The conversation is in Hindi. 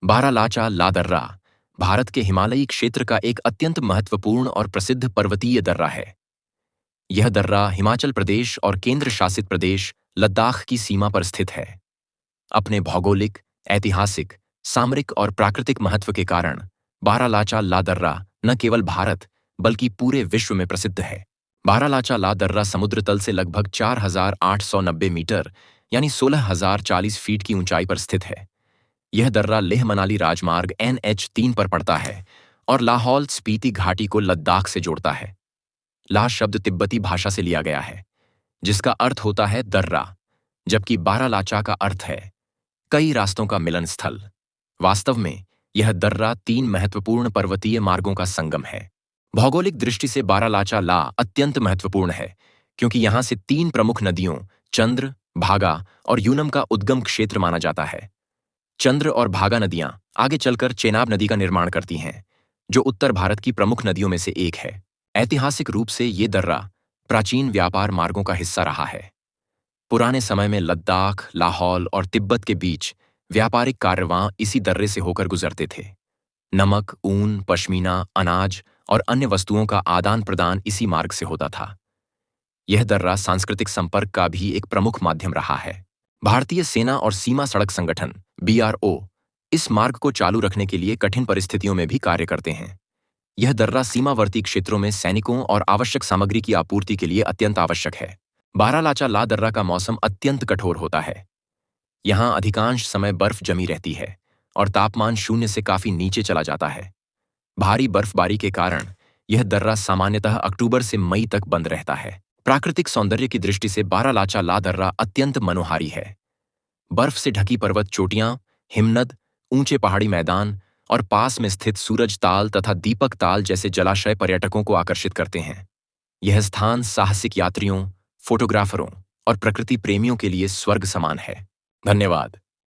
बारालाचा ला दर्रा भारत के हिमालयी क्षेत्र का एक अत्यंत महत्वपूर्ण और प्रसिद्ध पर्वतीय दर्रा है। यह दर्रा हिमाचल प्रदेश और केंद्र शासित प्रदेश लद्दाख की सीमा पर स्थित है। अपने भौगोलिक, ऐतिहासिक, सामरिक और प्राकृतिक महत्व के कारण बारालाचा ला दर्रा न केवल भारत बल्कि पूरे विश्व में प्रसिद्ध है। बारालाचा ला दर्रा समुद्र तल से लगभग 4,890 मीटर यानी 16,040 फीट की ऊंचाई पर स्थित है। यह दर्रा लेह मनाली राजमार्ग NH3 पर पड़ता है और लाहौल स्पीति घाटी को लद्दाख से जोड़ता है। ला शब्द तिब्बती भाषा से लिया गया है, जिसका अर्थ होता है दर्रा, जबकि बारालाचा का अर्थ है कई रास्तों का मिलन स्थल। वास्तव में यह दर्रा 3 महत्वपूर्ण पर्वतीय मार्गों का संगम है। भौगोलिक दृष्टि से बारालाचा ला अत्यंत महत्वपूर्ण है, क्योंकि यहां से 3 प्रमुख नदियों चंद्र, भागा और यूनम का उद्गम क्षेत्र माना जाता है। चंद्र और भागा नदियां आगे चलकर चेनाब नदी का निर्माण करती हैं, जो उत्तर भारत की प्रमुख नदियों में से एक है। ऐतिहासिक रूप से ये दर्रा प्राचीन व्यापार मार्गों का हिस्सा रहा है। पुराने समय में लद्दाख, लाहौल और तिब्बत के बीच व्यापारिक कारवां इसी दर्रे से होकर गुजरते थे। नमक, ऊन, पश्मीना, अनाज और अन्य वस्तुओं का आदान प्रदान इसी मार्ग से होता था। यह दर्रा सांस्कृतिक संपर्क का भी एक प्रमुख माध्यम रहा है। भारतीय सेना और सीमा सड़क संगठन BRO इस मार्ग को चालू रखने के लिए कठिन परिस्थितियों में भी कार्य करते हैं। यह दर्रा सीमावर्ती क्षेत्रों में सैनिकों और आवश्यक सामग्री की आपूर्ति के लिए अत्यंत आवश्यक है। बारालाचा ला दर्रा का मौसम अत्यंत कठोर होता है। यहाँ अधिकांश समय बर्फ जमी रहती है और तापमान 0 से काफी नीचे चला जाता है। भारी बर्फबारी के कारण यह दर्रा सामान्यतः अक्टूबर से मई तक बंद रहता है। प्राकृतिक सौंदर्य की दृष्टि से बारालाचा ला दर्रा अत्यंत मनोहारी है। बर्फ से ढकी पर्वत चोटियां, हिमनद, ऊंचे पहाड़ी मैदान और पास में स्थित सूरज ताल तथा दीपक ताल जैसे जलाशय पर्यटकों को आकर्षित करते हैं। यह स्थान साहसिक यात्रियों, फोटोग्राफरों और प्रकृति प्रेमियों के लिए स्वर्ग समान है। धन्यवाद।